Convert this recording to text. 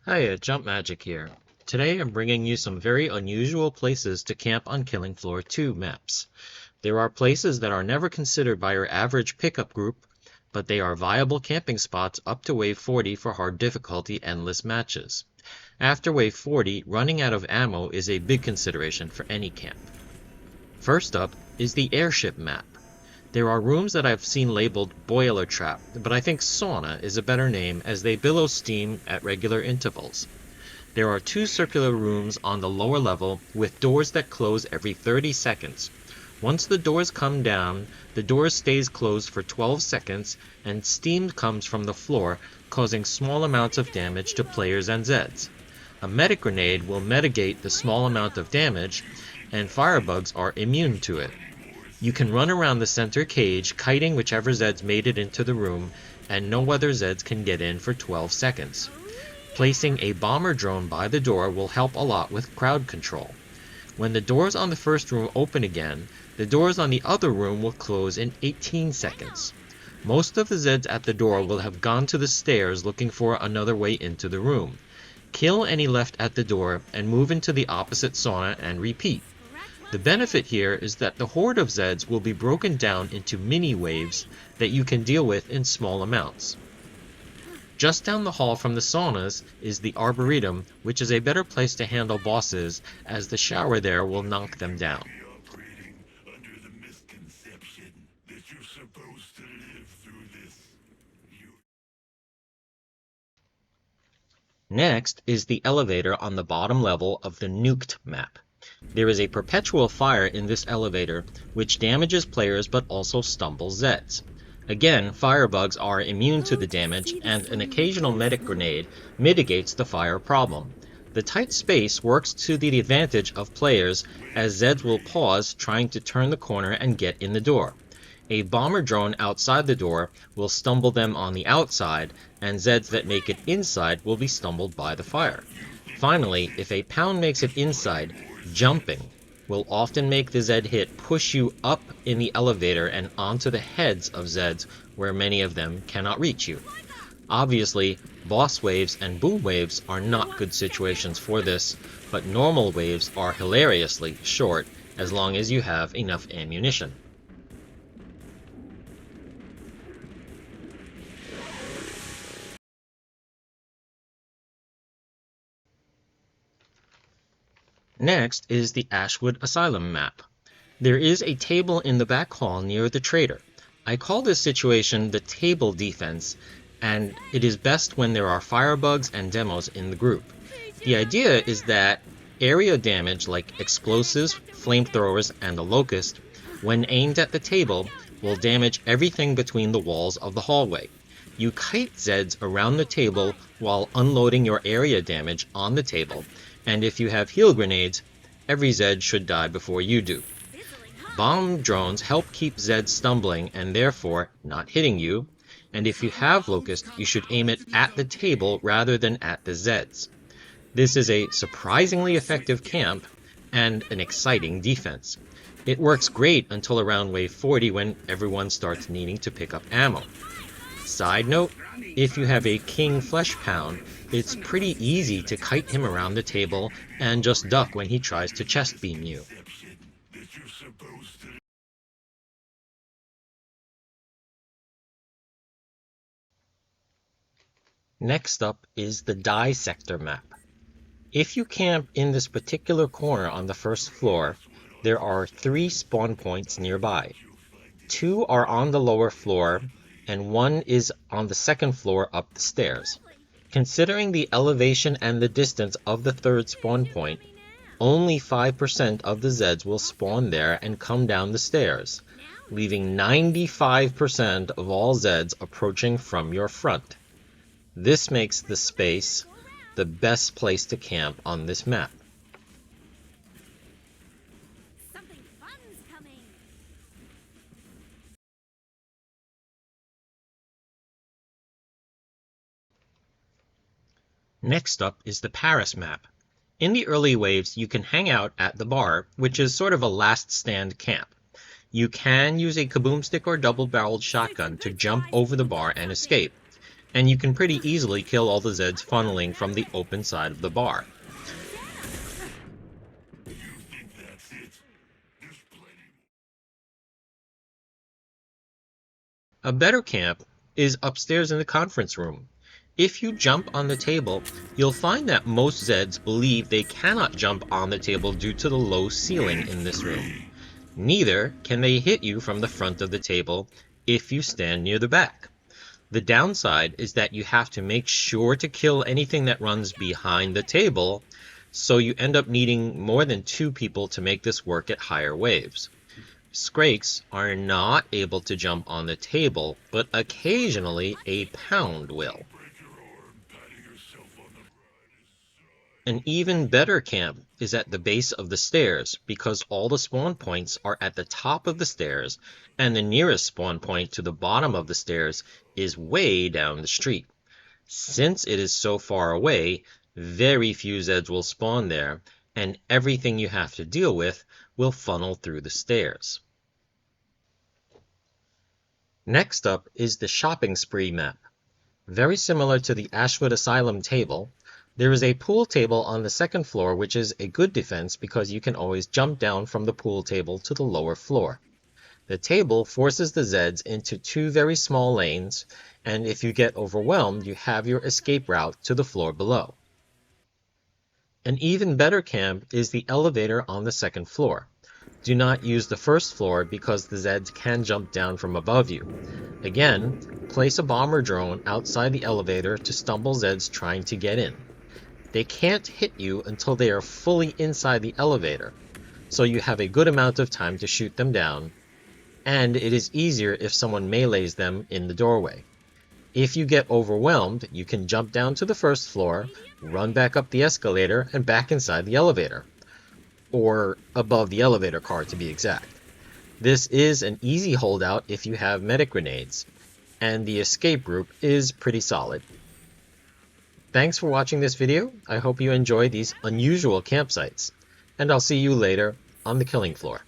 Hiya, Jump Magic here. Today I'm bringing you some very unusual places to camp on Killing Floor 2 maps. There are places that are never considered by your average pickup group, but they are viable camping spots up to wave 40 for hard difficulty endless matches. After wave 40, running out of ammo is a big consideration for any camp. First up is the airship map. There are rooms that I've seen labeled boiler trap, but I think sauna is a better name as they billow steam at regular intervals. There are two circular rooms on the lower level with doors that close every 30 seconds. Once the doors come down, the door stays closed for 12 seconds and steam comes from the floor, causing small amounts of damage to players and zeds. A medic grenade will mitigate the small amount of damage, and firebugs are immune to it. You can run around the center cage, kiting whichever zeds made it into the room, and no other zeds can get in for 12 seconds. Placing a bomber drone by the door will help a lot with crowd control. When the doors on the first room open again, the doors on the other room will close in 18 seconds. Most of the zeds at the door will have gone to the stairs looking for another way into the room. Kill any left at the door and move into the opposite sauna and repeat. The benefit here is that the horde of zeds will be broken down into mini waves that you can deal with in small amounts. Just down the hall from the saunas is the Arboretum, which is a better place to handle bosses, as the shower there will knock them down. Next is the elevator on the bottom level of the Nuked map. There is a perpetual fire in this elevator, which damages players but also stumbles zeds. Again, firebugs are immune to the damage, and an occasional medic grenade mitigates the fire problem. The tight space works to the advantage of players, as zeds will pause trying to turn the corner and get in the door. A bomber drone outside the door will stumble them on the outside, and zeds that make it inside will be stumbled by the fire. Finally, if a pound makes it inside, jumping will often make the zed hit push you up in the elevator and onto the heads of zeds where many of them cannot reach you. Obviously, boss waves and boom waves are not good situations for this, but normal waves are hilariously short as long as you have enough ammunition. Next is the Ashwood Asylum map. There is a table in the back hall near the trader. I call this situation the table defense, and it is best when there are firebugs and demos in the group. The idea is that area damage like explosives, flamethrowers, and the locust, when aimed at the table, will damage everything between the walls of the hallway. You kite zeds around the table while unloading your area damage on the table, and if you have heal grenades, every zed should die before you do. Bomb drones help keep zeds stumbling and therefore not hitting you, and if you have locust, you should aim it at the table rather than at the zeds. This is a surprisingly effective camp and an exciting defense. It works great until around wave 40 when everyone starts needing to pick up ammo. Side note, if you have a king flesh pound, it's pretty easy to kite him around the table and just duck when he tries to chest beam you. Next up is the Die Sector map. If you camp in this particular corner on the first floor, there are 3 spawn points nearby. 2 are on the lower floor, and 1 is on the second floor up the stairs. Considering the elevation and the distance of the third spawn point, only 5% of the zeds will spawn there and come down the stairs, leaving 95% of all zeds approaching from your front. This makes the space the best place to camp on this map. Next up is the Paris map. In the early waves, you can hang out at the bar, which is sort of a last stand camp. You can use a kaboom stick or double-barreled shotgun to jump over the bar and escape. and you can pretty easily kill all the zeds funneling from the open side of the bar. A better camp is upstairs in the conference room. If you jump on the table, you'll find that most zeds believe they cannot jump on the table due to the low ceiling in this room. Neither can they hit you from the front of the table if you stand near the back. The downside is that you have to make sure to kill anything that runs behind the table, so you end up needing more than 2 people to make this work at higher waves. Skrakes are not able to jump on the table, but occasionally a pound will. An even better camp is at the base of the stairs because all the spawn points are at the top of the stairs and the nearest spawn point to the bottom of the stairs is way down the street. Since it is so far away, very few zeds will spawn there and everything you have to deal with will funnel through the stairs. Next up is the shopping spree map. Very similar to the Ashwood Asylum table, there is a pool table on the second floor which is a good defense because you can always jump down from the pool table to the lower floor. The table forces the zeds into 2 very small lanes, and if you get overwhelmed, you have your escape route to the floor below. An even better camp is the elevator on the second floor. Do not use the first floor because the zeds can jump down from above you. Again, place a bomber drone outside the elevator to stumble zeds trying to get in. They can't hit you until they are fully inside the elevator, so you have a good amount of time to shoot them down, and it is easier if someone melees them in the doorway. If you get overwhelmed, you can jump down to the first floor, run back up the escalator, and back inside the elevator. Or above the elevator car to be exact. This is an easy holdout if you have medic grenades, and the escape route is pretty solid. Thanks for watching this video. I hope you enjoy these unusual campsites, and I'll see you later on the killing floor.